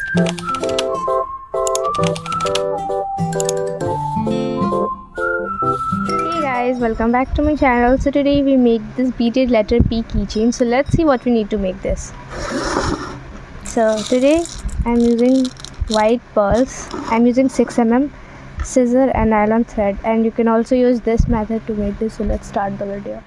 Hey guys, welcome back to my channel. So today we make this beaded letter P keychain. So let's see what we need to make this. So today I'm using white pearls. I'm using 6mm scissor and nylon thread, and you can also use this method to make this. So let's start the video.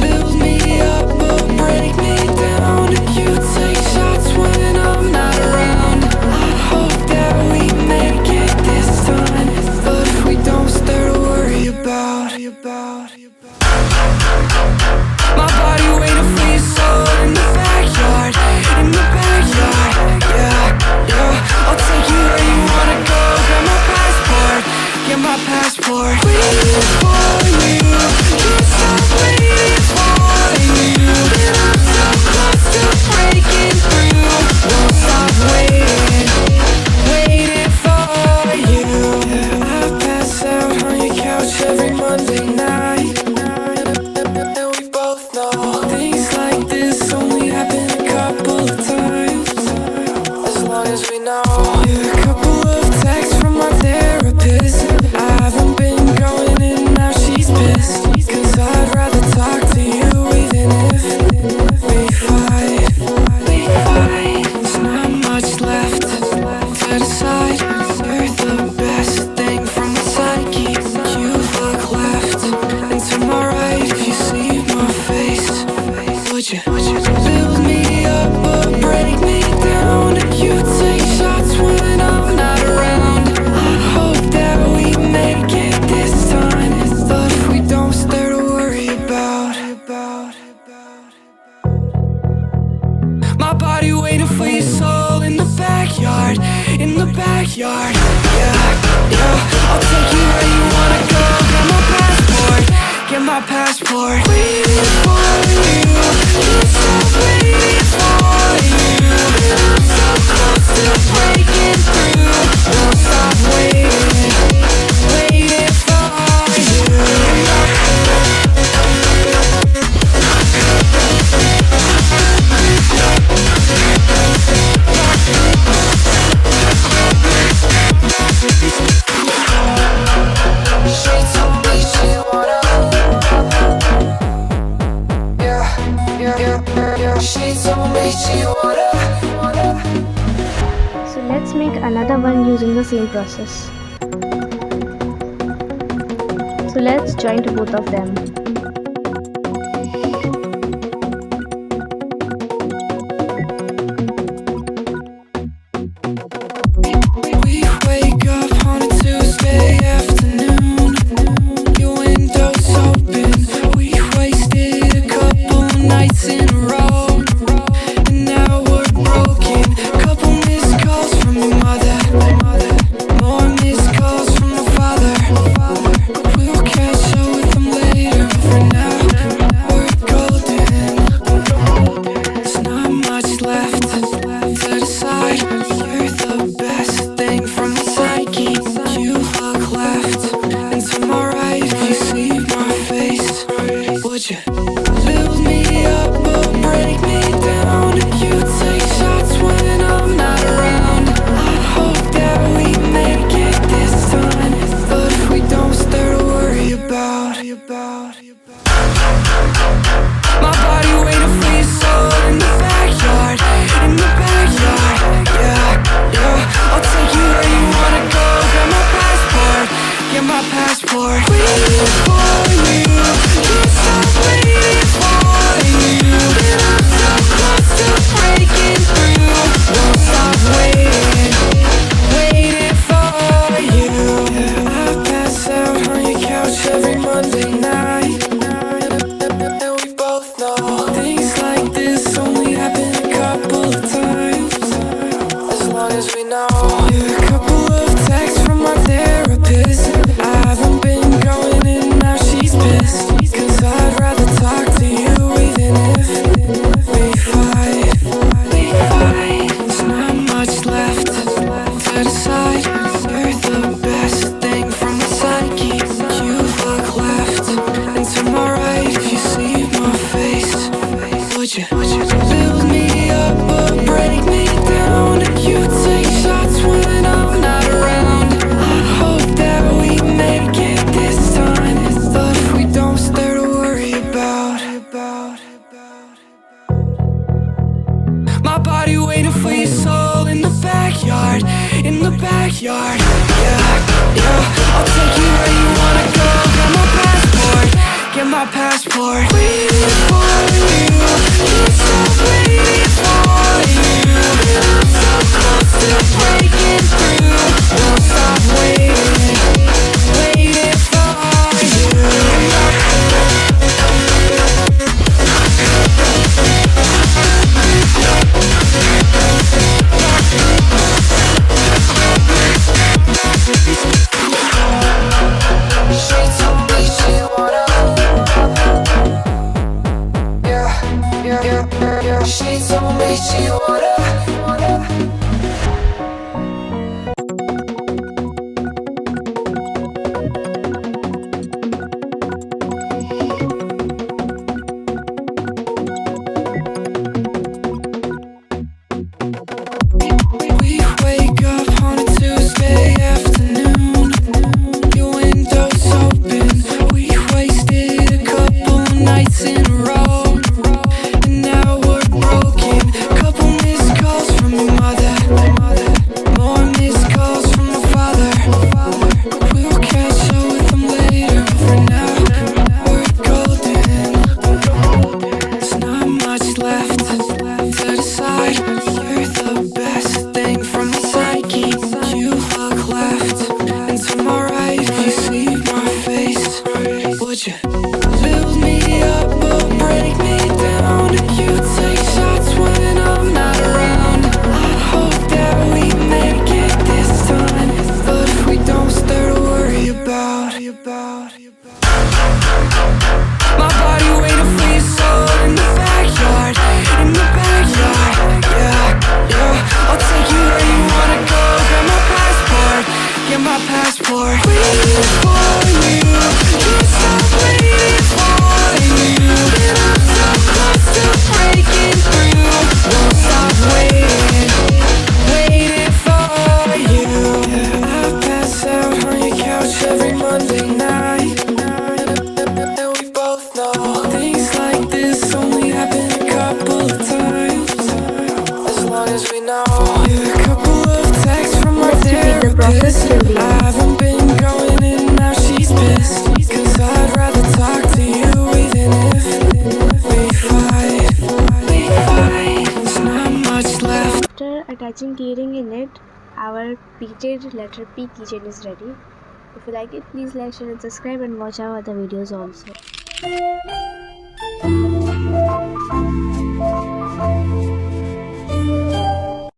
Build me up or break me down. You take shots when I'm not around. I hope that we make it this time, but if we don't, start to worry about. My body waiting for your soul in the backyard, yeah. I'll take you where you wanna go. Get my passport. Waiting for you, can't stop waiting for you. And I'm so close to breaking through. Won't stop waiting for you. I pass out on your couch every Monday night, and we both know things like this only happen a couple of times. As long as we know, a couple of texts from my therapist. I haven't been going in, now she's pissed, 'cause I'd rather talk to you even if we fight. There's not much left to decide. You're the best thing from the psyche. You look left and to my right. If you see my face, would you build me up or break me down? You take shots when I'm not around. I hope that we make it this time, but if we don't, start to worry about. My body waiting for your soul in the backyard, yeah. I'll take you where you wanna go. Get my passport. Waiting for you, can't stop waiting for you. And I'm so close to breaking through. Won't stop waiting for you. She told me she wanna, yeah. She told me she wanna. So let's make another one using the same process. So let's join to both of them. We wake up on a Tuesday afternoon. Your window's open. We wasted a couple nights in a row, and now we're broken. Couple missed calls from your mother, more missed calls from my father. We'll catch up with them later. For now, we're golden. There's not much left to decide. You're the best thing from the psyche. You look left and to my right. If you see my face, would you build me up or break me down? You take shots when I'm not around. I hope that we make it this time, but if we don't, start to worry about. My body waiting for your soul in the backyard, yeah. I'll take you where you wanna go. Get my passport. Waiting for you, can't stop waiting. backyard. Yeah, yeah, I'll take you where you wanna go. Get my passport, get my passport. Waiting for you, can't stop waiting for you. I'm so close to breaking through. Won't stop waiting, waiting for you. She told me she wanna. Yeah. She told me she wanna. We wake up on a Tuesday afternoon. Your window's open. We wasted a couple nights in a row, and now we're broken. Couple missed calls from your mother, more missed calls from my father. We'll catch up with them later. For now, we're golden. There's not much left to decide. You're the best thing from my psyche. You look left and to my right. You see my face. Would you build me up or break me down? You take shots when I'm not around. I hope that we make it this time, but if we don't, start to worry about. My body waiting for your soul in the backyard, in the backyard. Yeah, I'll take you where you wanna go. Get my passport, get my passport. Waiting for you, can't stop waiting for you. And I'm so close to breaking through. Won't stop waiting, waiting for you. Yeah, I pass out on your couch every Monday night. And we both know things like this only happen a couple of times. As long as we know. Yeah, a couple of texts from my Let's repeat the process therapist. till the I end. haven't been going in, now she's pissed. Cause I'd rather talk to you even if we fight. There's not much left. After attaching keyring in it, our beaded letter P keychain is ready. If you like it, please like, share and subscribe, and watch our other videos also.